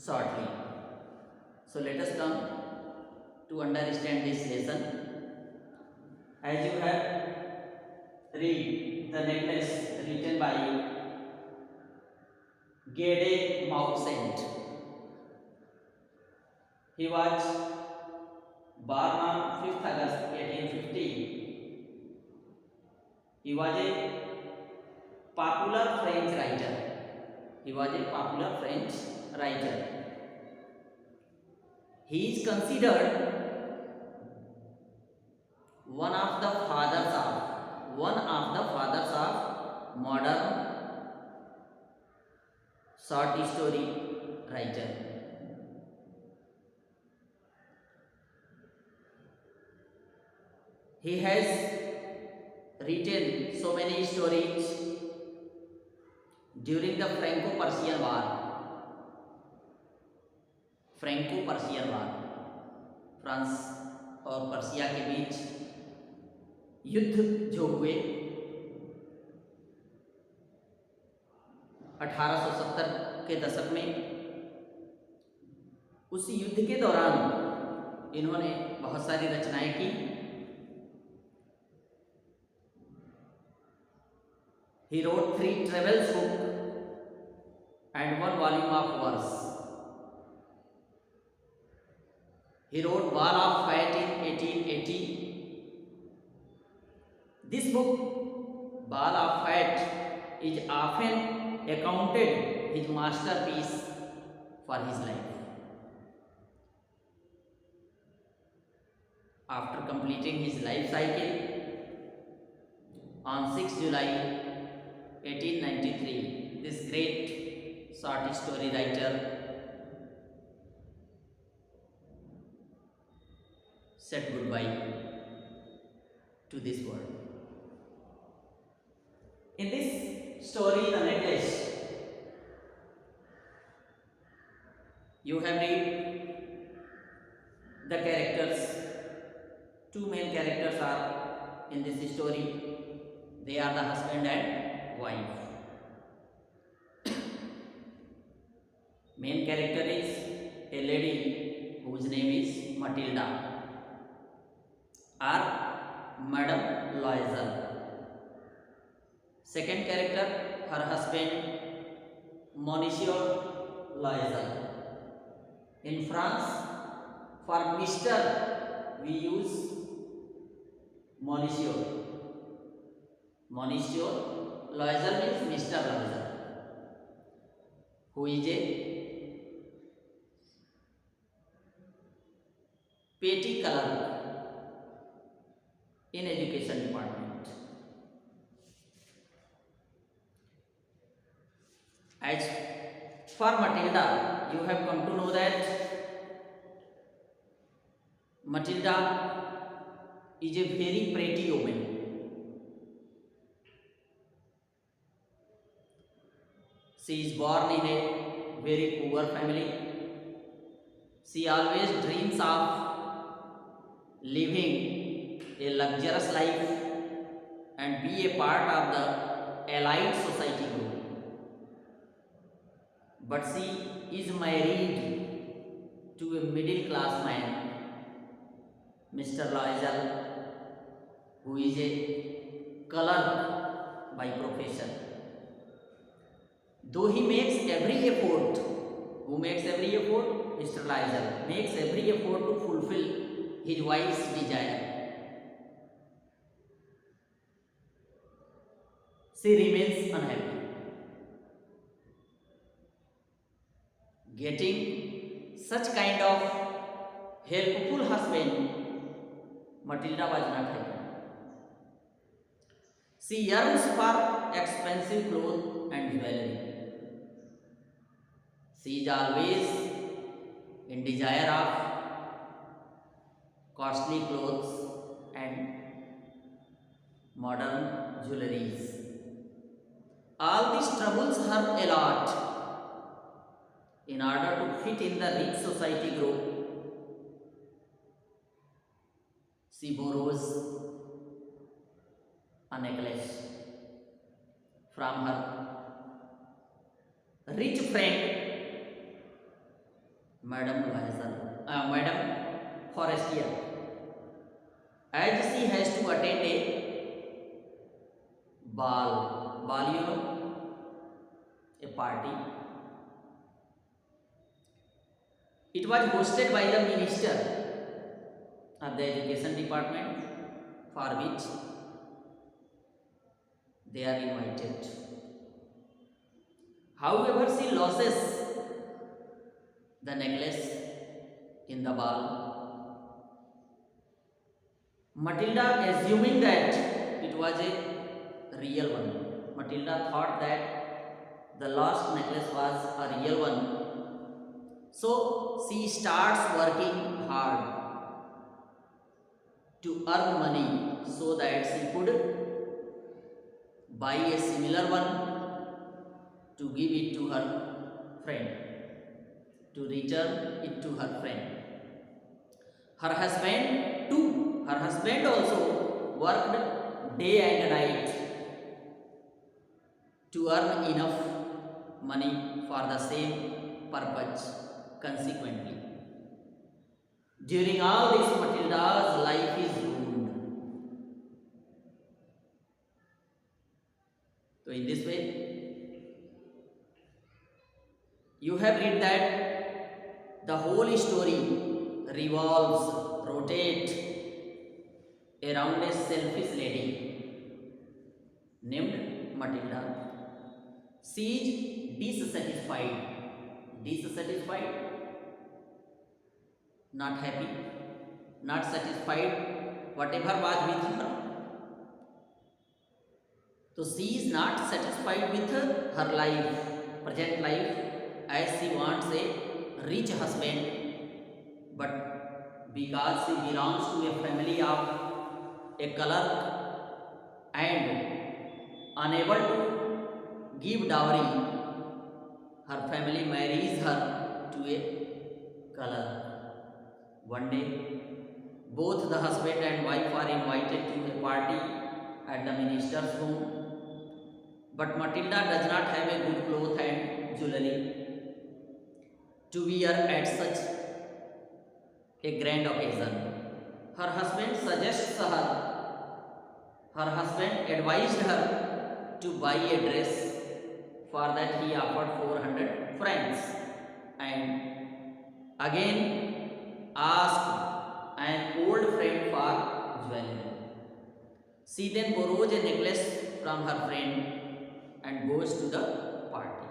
shortly. So let us come to understand this lesson. As you have read the necklace written by Gede Maupassant. He was born on 5th August 1850. He was a popular French writer. He was a popular French writer. He is considered one of the fathers of modern short story writer. He has written so many stories during the Franco-Persian War. Franco-Persian war, France और Persia के बीच युद्ध जो हुए 1870 के दशक में, उस युद्ध के दौरान इन्होंने बहुत सारी रचनाएं की. He wrote 3 travels book and 1 volume of verse. He wrote Ball of Fate in 1880. This book, Ball of Fate, is often accounted his masterpiece for his life. After completing his life cycle, on 6 July 1893, this great short story writer said goodbye to this world. In this story, The Necklace, you have read the characters. 2 main characters are in this story. They are the husband and wife. Main character is a lady whose name is Matilda, or Madame Loisel. Second character, her husband, Monsieur Loisel. In France, for Mr. we use Monsieur. Monsieur Loisel means Mr. Loisel, who is a petty clerk in education department. As for Matilda, you have come to know that Matilda is a very pretty woman. She is born in a very poor family. She always dreams of living a luxurious life and be a part of the elite society group. But she is married to a middle class man, Mr. Loisel, who is a clerk by profession. Though he makes every effort, who makes every effort? Mr. Loisel makes every effort to fulfill his wife's desire. She remains unhappy. Getting such kind of helpful husband, Matilda was not happy. She yearns for expensive clothes and jewelry. She is always in desire of costly clothes and modern jewelries. All this troubles her a lot. In order to fit in the rich society group, she borrows a necklace from her rich friend Madam Liza, Madam Forestier, as she has to attend a ball, you know, a party. It was hosted by the minister of the education department, for which they are invited. However, she loses the necklace in the ball. Matilda, assuming that it was a real one, Matilda thought that the lost necklace was a real one. So she starts working hard to earn money so that she could buy a similar one to give it to her friend, to return it to her friend. Her husband too, her husband also worked day and night to earn enough money for the same purpose. Consequently, during all this, Matilda's life is ruined. So in this way, you have read that the whole story rotate around a selfish lady named Matilda. She is dissatisfied, not happy, not satisfied, whatever was with her. So she is not satisfied with her life, present life, as she wants a rich husband, but because she belongs to a family of a clerk and unable to give dowry, her family marries her to a clerk. One day, both the husband and wife are invited to a party at the minister's home, but Matilda does not have a good cloth and jewelry to wear at such a grand occasion. Her husband advised her to buy a dress. For that he offered 400 francs and again asked an old friend for jewelry. She then borrows a necklace from her friend and goes to the party.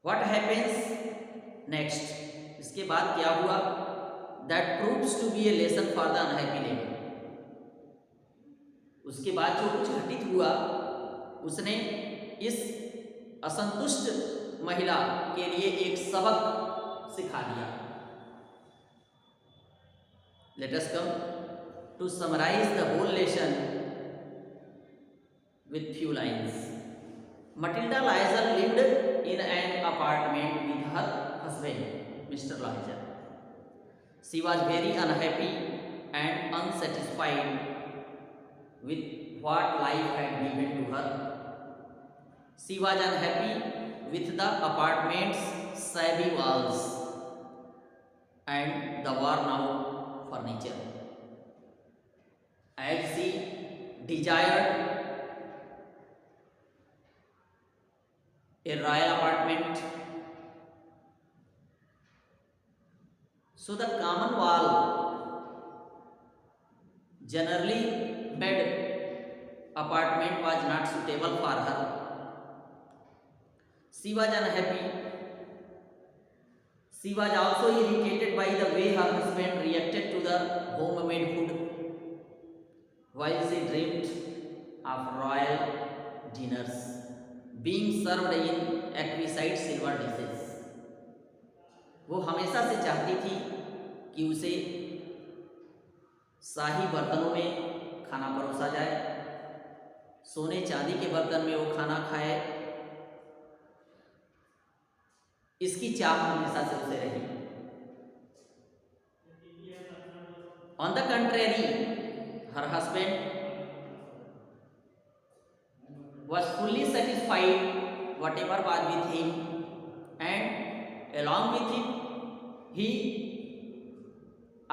What happens next? इसके बाद क्या हुआ? That proves to be a lesson for the unhappy lady. उसके बाद जो कुछ घटित हुआ, उसने इस असंतुष्ट महिला के लिए एक सबक सिखा दिया. Let us come to summarize the whole lesson with few lines. Matilda Lizer lived in an apartment with her husband, Mr. Lizer. She was very unhappy and unsatisfied with what life had given to her. She was unhappy with the apartment's shabby walls and the worn-out furniture, as she desired a royal apartment. So the common wall generally made apartment was not suitable for her. She was unhappy. She was also irritated by the way her husband reacted to the homemade food, while she dreamed of royal dinners being served in exquisite silver dishes. वो हमेशा से चाहती थी कि उसे शाही बर्तनों में खाना परोसा जाए, सोने चांदी के बर्तन में वो खाना खाए. इसकी चाह हमेशा से उसे रही. On the contrary, her husband was fully satisfied whatever was with him, and along with it he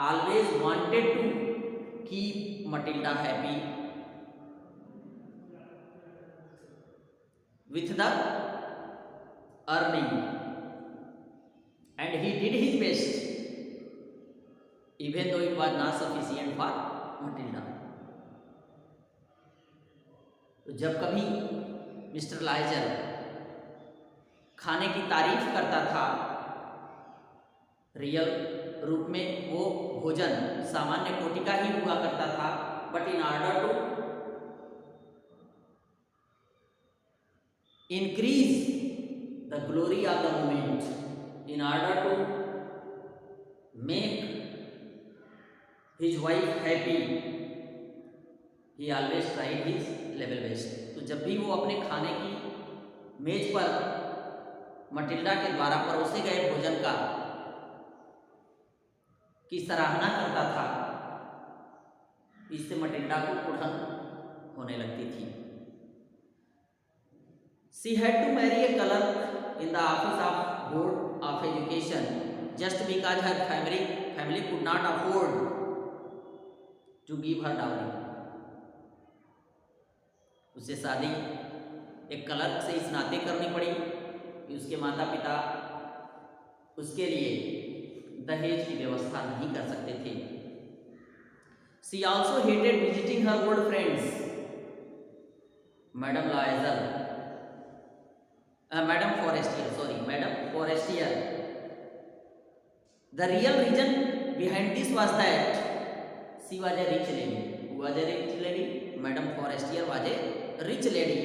always wanted to keep Matilda happy with the earning, and he did his best even though it was not sufficient for Matilda. तो जब कभी mister लाइजर खाने की तारीफ करता था, real रूप में वो भोजन सामान्य कोटि का ही हुआ करता था, but in order to increase the glory of the moment, in order to make his wife happy, he always tried his level best. तो जब भी वो अपने खाने की मेज पर मटिल्डा के द्वारा परोसे गए भोजन का की सराहना करता था, इससे मटिल्डा को कुढ़न होने लगती थी. She had to marry a clerk in the office of Board of Education just because her family could not afford to give her dowry. उसे शादी एक क्लर्क से इस नाते करनी पड़ी कि उसके माता पिता उसके लिए दहेज की व्यवस्था नहीं कर सकते थे. She also hated visiting her old friends, Madame Forestier. The real reason behind this was that she was a rich lady. Who was a rich lady? Madame Forestier was a rich lady,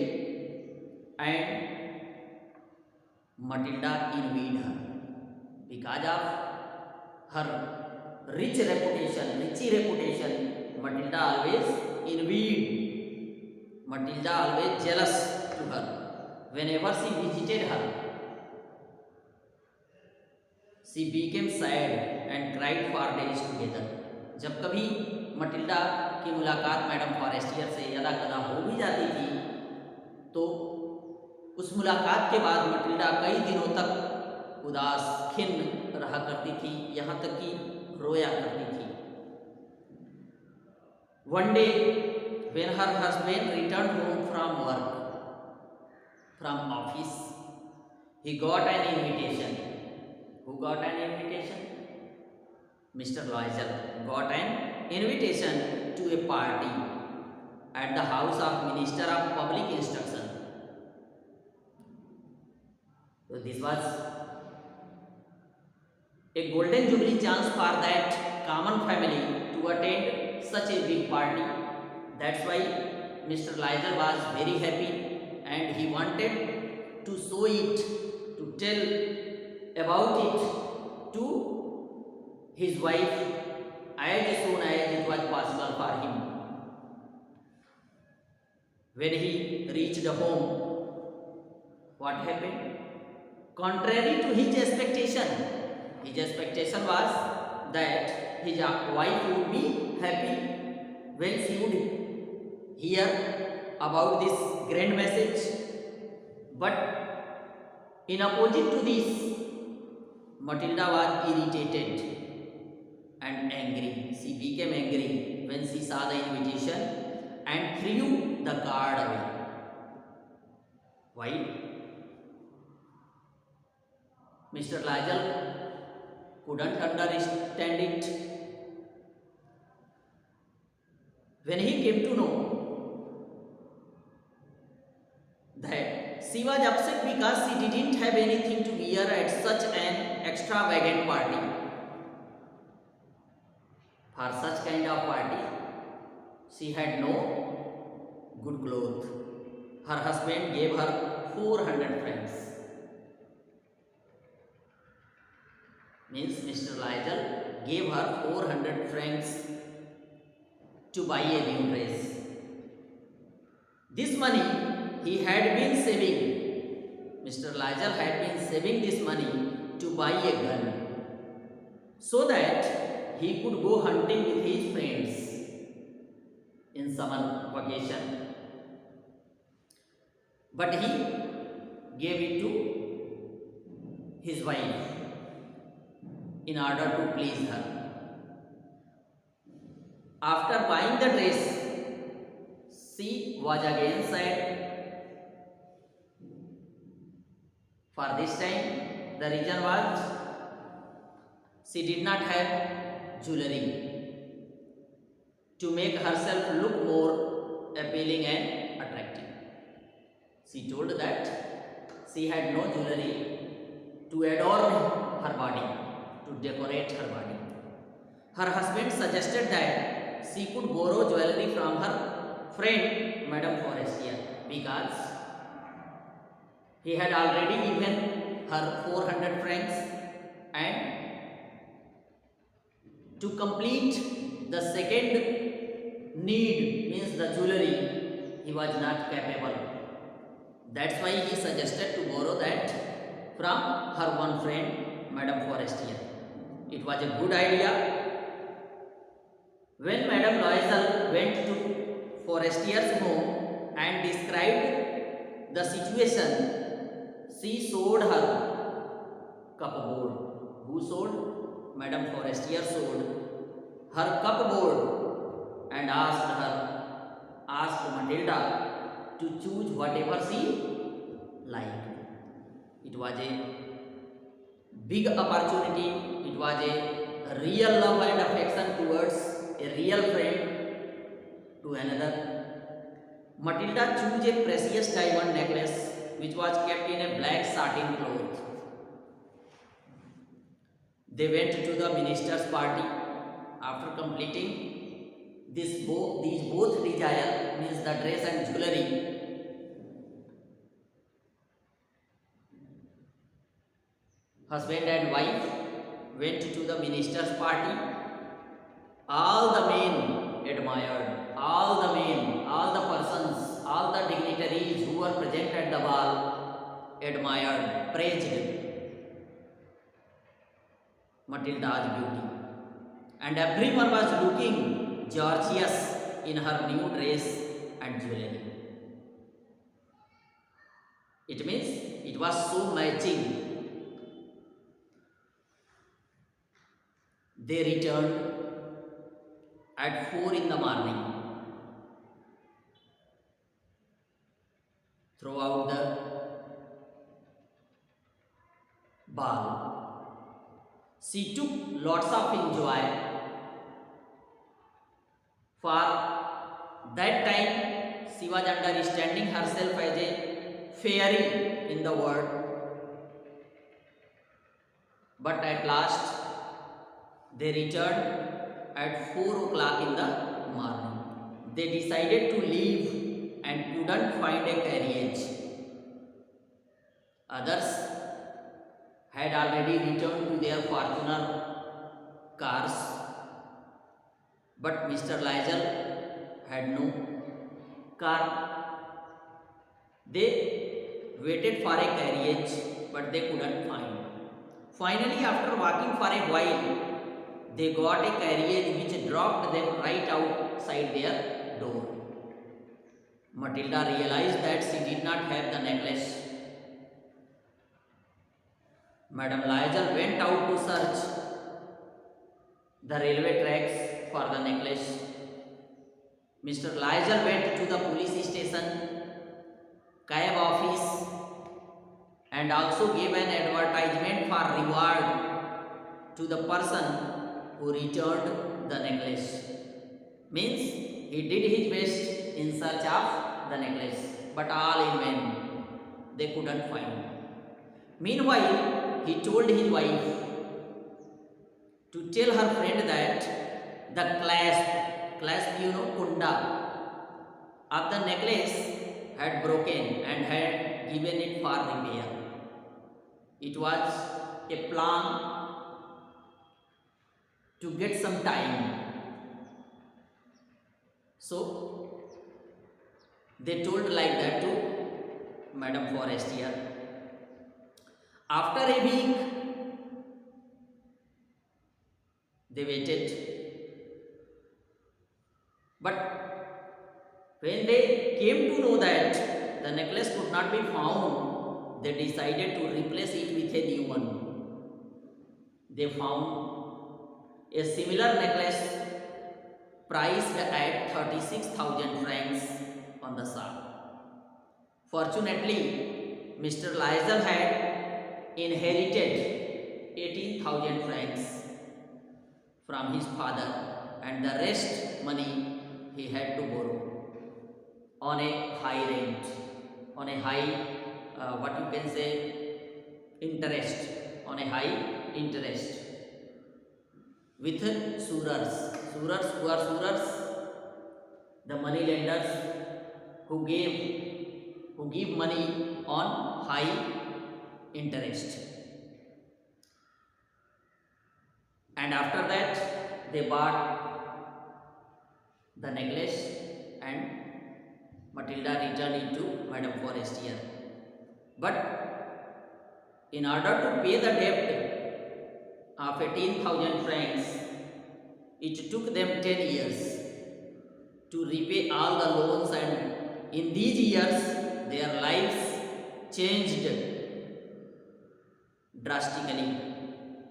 and Matilda envied her because of her richy reputation. Matilda always envied. Matilda always jealous to her. Whenever she visited her, she became sad and cried for days together. जब कभी Matilda की मुलाकात madam Forestier से यदा कदा हो भी जाती थी, तो उस मुलाकात के बाद मटिल्डा कई दिनों तक उदास खिन्न रहा करती थी, यहाँ तक कि रोया करती थी. One day, when her husband returned home from office, he got an invitation. Who got an invitation? Mr. Loisel got an invitation to a party at the house of Minister of Public Instruction. So this was a golden jubilee chance for that common family to attend such a big party. That's why Mr. Loisel was very happy, and he wanted to show it, to tell about it to his wife as soon as it was possible for him. When he reached home, what happened? Contrary to his expectation was that his wife would be happy when she would hear about this grand message. But in opposite to this, Matilda was irritated and angry. She became angry when she saw the invitation and threw the card away. Why? Mr. Loisel couldn't understand it. When he came to know that she was upset because she didn't have anything to wear at such an extravagant party. For such kind of party, she had no good clothes. Her husband gave her 400 francs. Means Mr. Loisel gave her 400 francs to buy a new dress. This money he had been saving. Mr. Loisel had been saving this money to buy a gun so that he could go hunting with his friends in summer vacation. But he gave it to his wife in order to please her. After buying the dress, she was again sad. For this time, the reason was she did not have jewelry to make herself look more appealing and attractive. She told that she had no jewelry to adorn her body, to decorate her body. Her husband suggested that she could borrow jewelry from her friend Madame Forestier, because he had already given her 400 francs, and to complete the second need, means the jewelry, he was not capable. That's why he suggested to borrow that from her one friend Madame Forestier. It was a good idea. When Madame Loisel went to Forestier's home and described the situation, she showed her cupboard. Who showed? Madame Forestier showed her cupboard and asked Matilda to choose whatever she liked. It was a big opportunity. It was a real love and affection towards a real friend to another. Matilda chose a precious diamond necklace which was kept in a black satin cloth. They went to the minister's party. After completing these both desire, means the dress and jewelry, husband and wife went to the minister's party. All the men admired, all the persons, all the dignitaries who were present at the ball admired, praised Matilda's beauty, and everyone was looking gorgeous in her new dress and jewelry. It means it was so matching. They returned at 4 in the morning. Throughout the ball, she took lots of enjoy. For that time, she was understanding herself as a fairy in the world. But at last, they returned at 4 o'clock in the morning. They decided to leave and couldn't find a carriage. Others had already returned to their Fortuner cars, but Mr. Loisel had no car. They waited for a carriage, but they couldn't find. Finally, after walking for a while, they got a carriage which dropped them right outside their door. Matilda realized that she did not have the necklace. Madame Loisel went out to search the railway tracks for the necklace. Mr. Loisel went to the police station, cab office, and also gave an advertisement for reward to the person who returned the necklace. Means he did his best in search of the necklace, but all in vain. They couldn't find. Meanwhile, he told his wife to tell her friend that the clasp, kunda of the necklace had broken and had given it for repair. It was a plan to get some time. So, they told like that to Madame Forestier. After a week, they waited. But when they came to know that the necklace could not be found, they decided to replace it with a new one. they found a similar necklace priced at 36,000 francs on the shop. Fortunately, Mr. Liesel had inherited 18,000 francs from his father, and the rest money he had to borrow on a high rent, on a high, what you can say, interest, on a high interest with surers. Surers, who are surers? The money lenders who give money on high interest. And after that, they bought the necklace, and Matilda returned it to Madame Forestier. But in order to pay the debt of 18,000 francs, it took them 10 years to repay all the loans, and in these years their lives changed drastically.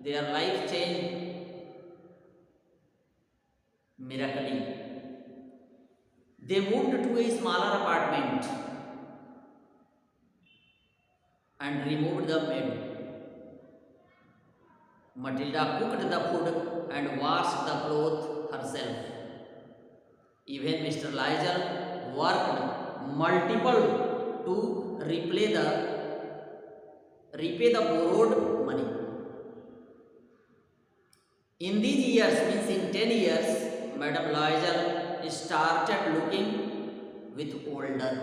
Their life changed miraculously. They moved to a smaller apartment and removed the maid. Matilda cooked the food and washed the clothes herself. Even Mr. Liesel worked multiple to repay the borrowed money. In these years, means in 10 years, Madame Liesel started looking with older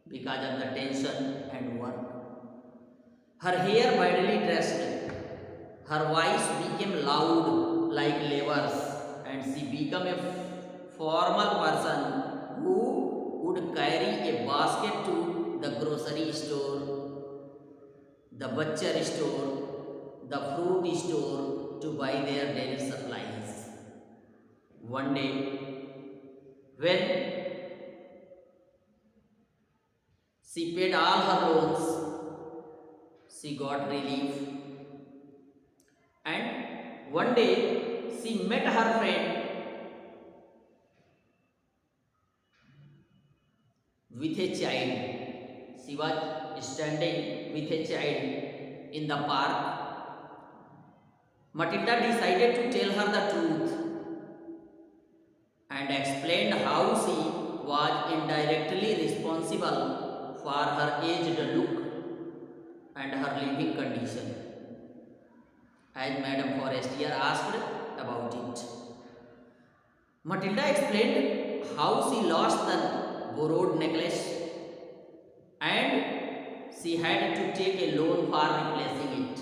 because of the tension and work. Her hair badly dressed, her voice became loud like levers, and she became a formal person who would carry a basket to the grocery store, the butcher store, the fruit store to buy their daily supplies. One day, when she paid all her loans, she got relief. And one day, she met her friend with a child. She was standing with a child in the park. Matilda decided to tell her the truth and explained how she was indirectly responsible for her aged look and her living condition, as Madame Forestier asked about it. Matilda explained how she lost the borrowed necklace and she had to take a loan for replacing it.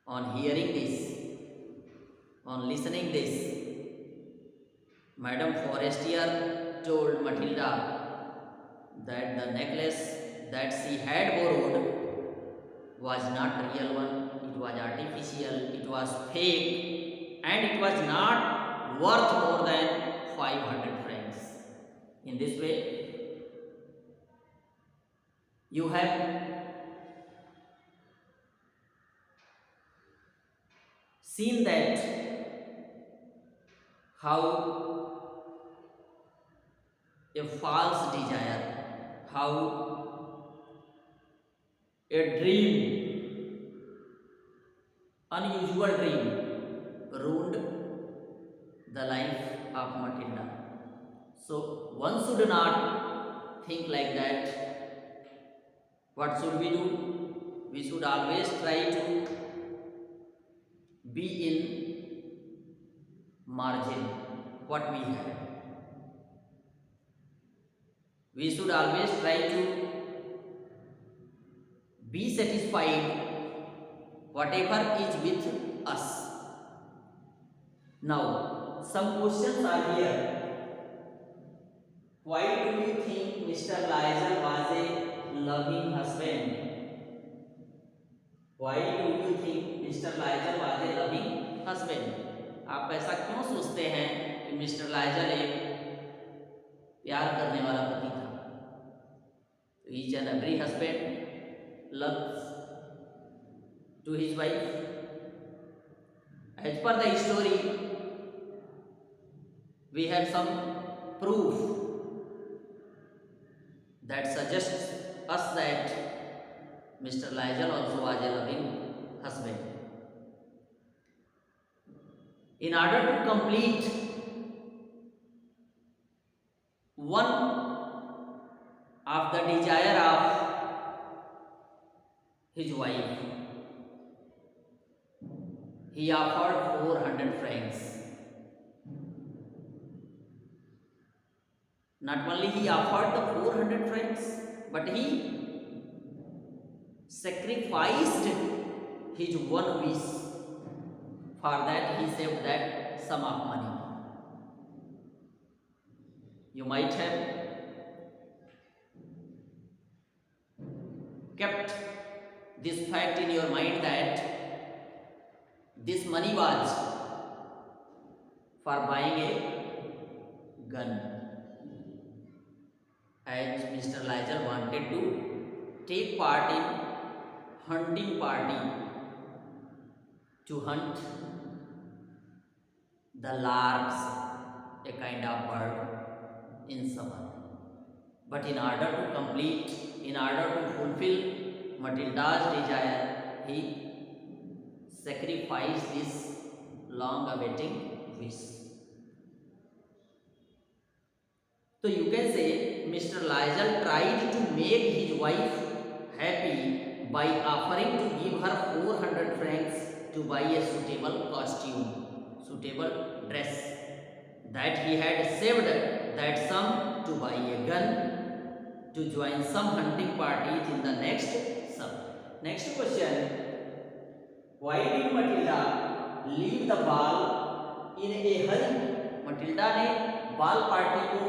On hearing this, on listening this, Madame Forestier told Matilda that the necklace that she had borrowed was not real one, it was artificial, it was fake, and it was not worth more than 500 francs. In this way, you have seen that how a false desire, how a dream, unusual dream, ruined the life of Matilda. So one should not think like that. What should we do? We should always try to be in margin what we have. We should always try to be satisfied whatever is with us. Now, some questions are here. Why do you think Mr. Liesel was a loving husband? Why do you think Mr. Liesel was a loving husband? आप ऐसा क्यों सोचते हैं कि mister Lizol एक प्यार करने वाला पति था? Each and every husband loves to his wife. As per the story, we have some proof that suggests us that Mr. Lysel also was a loving husband. In order to complete one of the desire of his wife, he offered 400 francs. Not only he offered the 400 francs, but he sacrificed his one wish. For that he saved that sum of money. You might have kept this fact in your mind that this money was for buying a gun, as Mr. Lysel wanted to take part in hunting party to hunt the larks, a kind of bird in summer. But in order to fulfill Matilda's desire, he sacrificed this long-awaiting wish. So you can say Mr. Lysel tried to make his wife happy by offering to give her 400 francs to buy a suitable costume, suitable dress, that he had saved that sum to buy a gun to join some hunting parties in the next summer. Next question: why did Matilda leave the ball in a hurry? Matilda ने बाल party को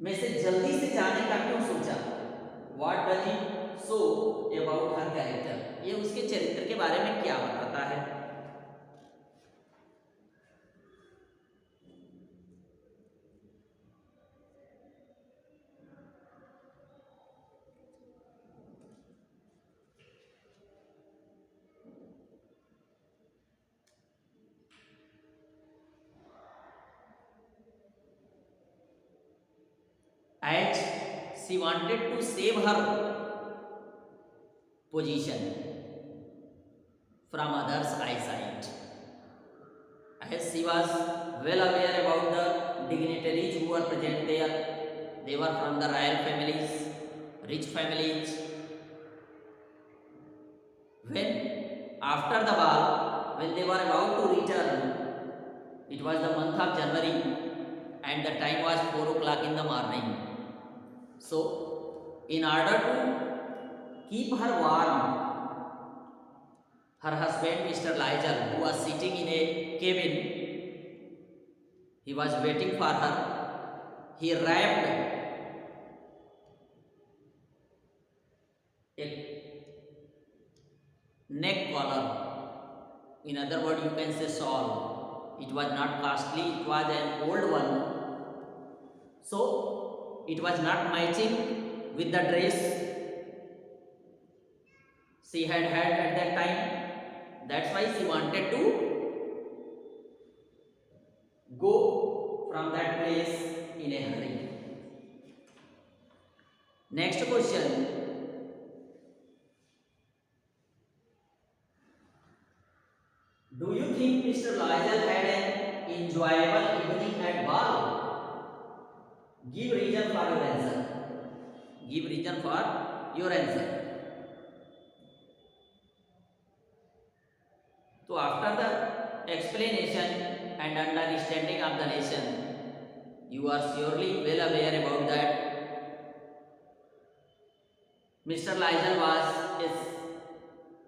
में से जल्दी से जाने का क्यों सोचा? What does it show about her character? ये उसके चरित्र के बारे में क्या बताता है? As she wanted to save her position from others' eyesight, as she was well aware about the dignitaries who were present there. They were from the royal families, rich families. When after the ball, when they were about to return, it was the month of January and the time was 4 o'clock in the morning. So, in order to keep her warm, her husband Mr. Lysel, who was sitting in a cabin, he was waiting for her. He wrapped a neck collar. In other words, you can say shawl. It was not costly, it was an old one. So, it was not matching with the dress she had at that time. That's why she wanted to go from that place in a hurry. Next question: do you think Mr. Lysel had an enjoyable evening at ball? Give reason for your answer. Give reason for your answer. So after the explanation and understanding of the lesson, you are surely well aware about that Mr. Lysel was a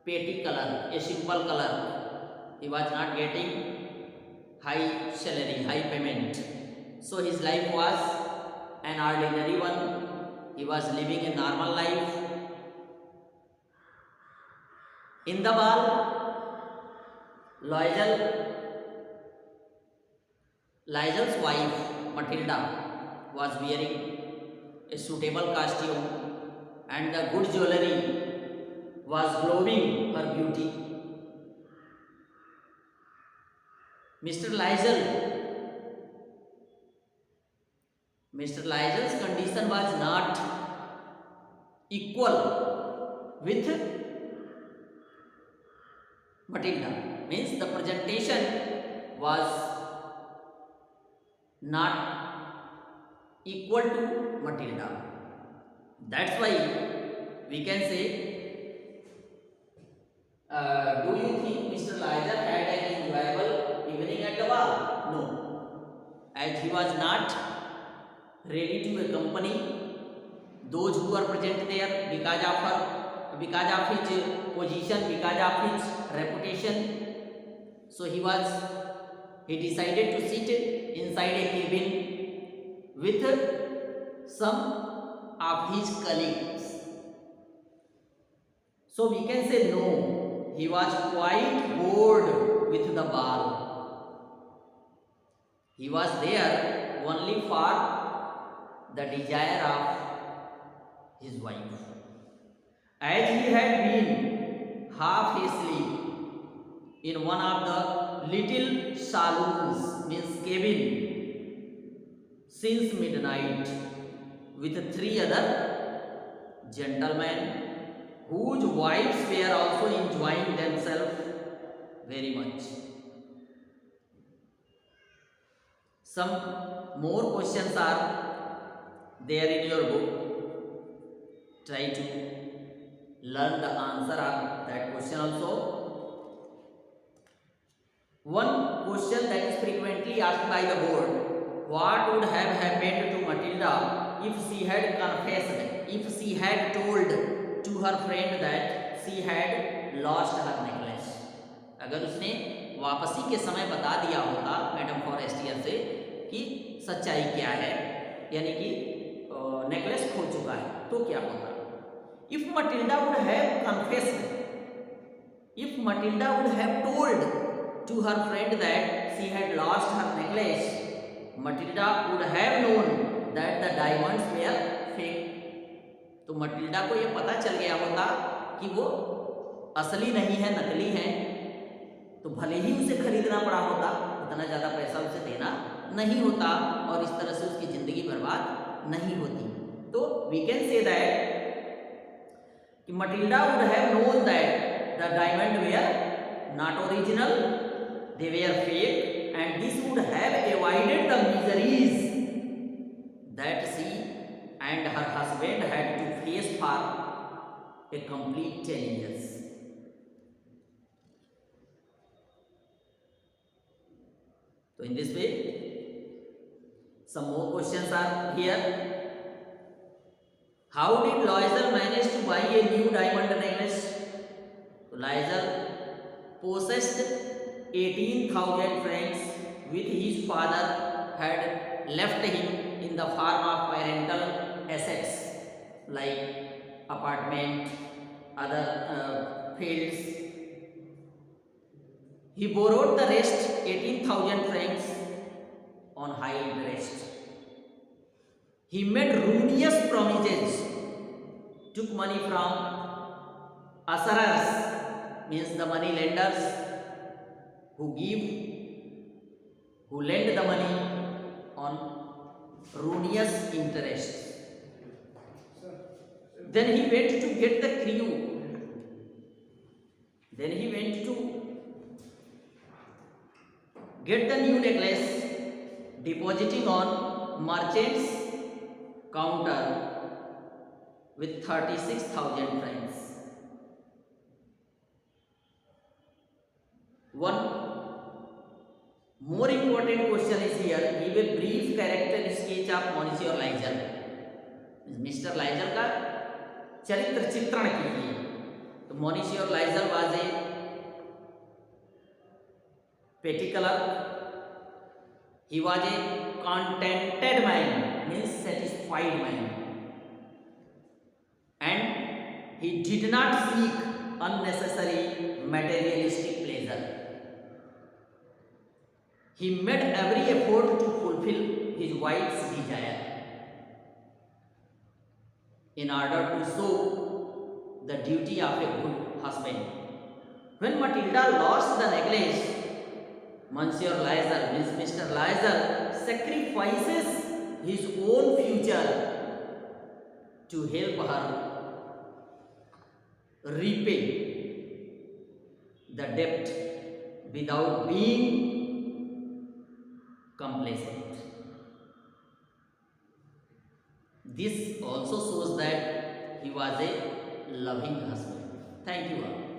petty color, a simple color. He was not getting high salary, high payment. So his life was an ordinary one. He was living a normal life. In the ball, Lysel's wife Matilda was wearing a suitable costume and the good jewelry was glowing her beauty. Mr. Liegel's condition was not equal with Matilda. Means the presentation was not equal to Matilda. That's why we can say, do you think Mr. Liger had an enjoyable evening at the ball? No, as he was not ready to accompany those who were present there because of his position, because of his reputation. So he decided to sit inside a cabin with some of his colleagues. So we can say no, he was quite bored with the ball. He was there only for the desire of his wife. As he had been half asleep in one of the little saloons, means cabin, since midnight with 3 other gentlemen whose wives were also enjoying themselves very much. Some more questions are there in your book. Try to learn the answer of that question also. One question that is frequently asked by the board: what would have happened to Matilda if she had confessed, if she had told to her friend that she had lost her necklace? अगर उसने वापसी के समय बता दिया होता madam Forestier से कि सच्चाई क्या है, यानी कि नेकलेस खो चुका है, तो क्या होता? If Matilda would have confessed, if Matilda would have told to her friend that she had lost her necklace, Matilda would have known that the diamonds were fake. तो मटिल्डा को यह पता चल गया होता कि वो असली नहीं है, नकली है, तो भले ही उसे खरीदना पड़ा होता, उतना ज़्यादा पैसा उसे देना नहीं होता और इस तरह से उसकी ज़िंदगी बर्बाद नहीं होती. तो वी कैन से दैट कि Matilda would have known that the diamond were not original, they were fake, and this would have avoided the miseries that she and her husband had to face for a complete 10 years. So in this way, some more questions are here. How did Loisel manage to buy a new diamond necklace? So Loisel possessed 18,000 francs which his father had left him in the form of parental assets like apartment, other fields. He borrowed the rest 18,000 francs on high interest. He made ruinous promises, took money from usurers, means the money lenders, who lend the money on ruinous interest. Then he went to get the crew. Then he went to get the new necklace, depositing on merchant's counter with 36,000 francs. One more important question is here. Give a brief character sketch of Monsieur Liger. Mr. Liger का चरित्र चित्रण कीजिए. तो Monsieur Liger was a petty clerk. He was a contented man, means satisfied man, and he did not seek unnecessary materialistic pleasure. He made every effort to fulfill his wife's desire in order to show the duty of a good husband. When Matilda lost the necklace, Monsieur Lizer, means Mr. Lizer, sacrifices his own future to help her repay the debt without being complacent. This also shows that he was a loving husband. Thank you all.